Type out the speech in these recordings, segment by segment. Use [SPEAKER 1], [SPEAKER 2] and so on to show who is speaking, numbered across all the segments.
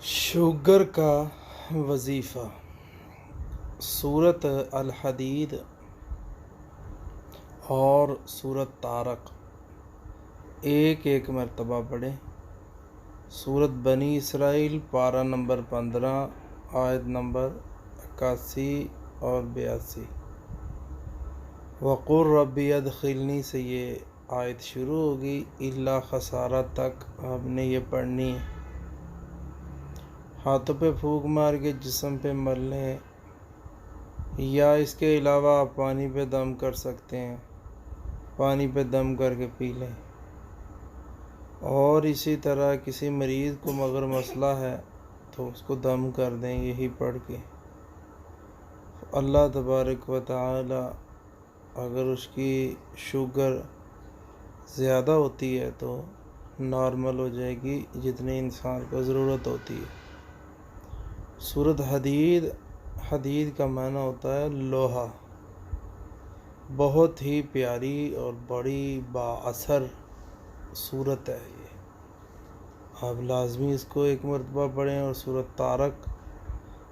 [SPEAKER 1] Sugar کا وظیفہ سورۃ الحدید اور سورۃ طارق ایک ایک مرتبہ پڑھیں۔ سورۃ بنی اسرائیل پارہ نمبر 15 آیت نمبر 81 اور 82۔ وقل ربی ادخلنی سے یہ آیت شروع ہوگی، الا خسارہ تک آپ نے یہ پڑھنی ہے۔ ہاتھوں پہ پھونک مار کے جسم پہ مل لیں، یا اس کے علاوہ آپ پانی پہ دم کر سکتے ہیں، پانی پہ دم کر کے پی لیں۔ اور اسی طرح کسی مریض کو مگر مسئلہ ہے تو اس کو دم کر دیں یہی پڑھ کے۔ اللہ تبارک و تعالی اگر اس کی شوگر زیادہ ہوتی ہے تو نارمل ہو جائے گی جتنی انسان کو ضرورت ہوتی ہے۔ سورۃ حدید، حدید کا معنی ہوتا ہے لوہا۔ بہت ہی پیاری اور بڑی با اثر سورت ہے یہ، آپ لازمی اس کو ایک مرتبہ پڑھیں۔ اور سورۃ طارق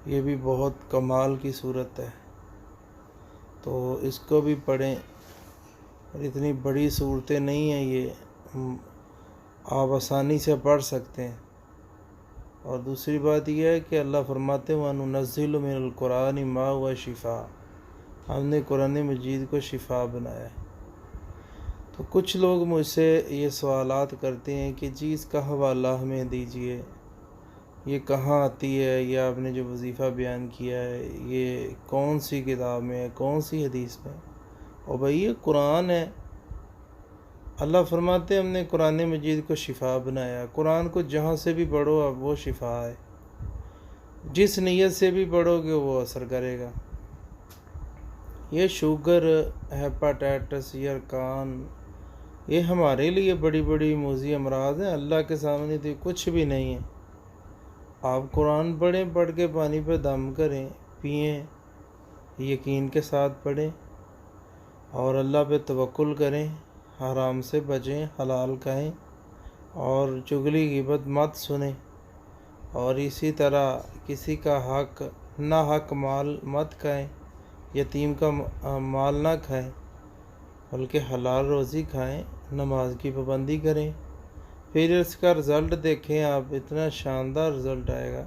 [SPEAKER 1] یہ بھی بہت کمال کی سورت ہے، تو اس کو بھی پڑھیں۔ اور اتنی بڑی صورتیں نہیں ہیں یہ، آپ آسانی سے پڑھ سکتے ہیں۔ اور دوسری بات یہ ہے کہ اللہ فرماتے ہیں وَنُنَزِّلُ مِنَ الْقُرْآنِ مَا هُوَ شِفَاءٌ، ہم نے قرآن مجید کو شفا بنایا ہے۔ تو کچھ لوگ مجھ سے یہ سوالات کرتے ہیں کہ جی اس کا حوالہ ہمیں دیجئے، یہ کہاں آتی ہے، یہ آپ نے جو وظیفہ بیان کیا ہے یہ کون سی کتاب میں ہے، کون سی حدیث میں؟ اور بھائی یہ قرآن ہے، اللہ فرماتے ہیں ہم نے قرآن مجید کو شفا بنایا۔ قرآن کو جہاں سے بھی پڑھو اب وہ شفا ہے، جس نیت سے بھی پڑھو گے وہ اثر کرے گا۔ یہ شوگر، ہیپاٹائٹس، یرکان، یہ ہمارے لیے بڑی بڑی موذی امراض ہیں، اللہ کے سامنے تو کچھ بھی نہیں ہے۔ آپ قرآن پڑھیں، پڑھ کے پانی پہ دم کریں، پئیں، یقین کے ساتھ پڑھیں اور اللہ پہ توکل کریں، حرام سے بچیں، حلال کھائیں اور چغلی غیبت مت سنیں۔ اور اسی طرح کسی کا حق نہ حق مال مت کھائیں، یتیم کا مال نہ کھائیں، بلکہ حلال روزی کھائیں، نماز کی پابندی کریں۔ پھر اس کا رزلٹ دیکھیں آپ، اتنا شاندار رزلٹ آئے گا۔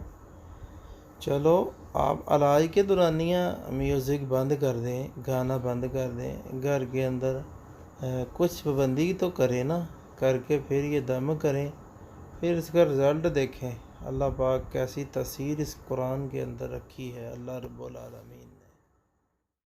[SPEAKER 1] چلو آپ علاج کے دورانیہ میوزک بند کر دیں، گانا بند کر دیں، گھر کے اندر کچھ پابندی تو کریں نا، کر کے پھر یہ دم کریں، پھر اس کا رزلٹ دیکھیں۔ اللہ پاک کیسی تاثیر اس قرآن کے اندر رکھی ہے، اللہ رب العالمین نے۔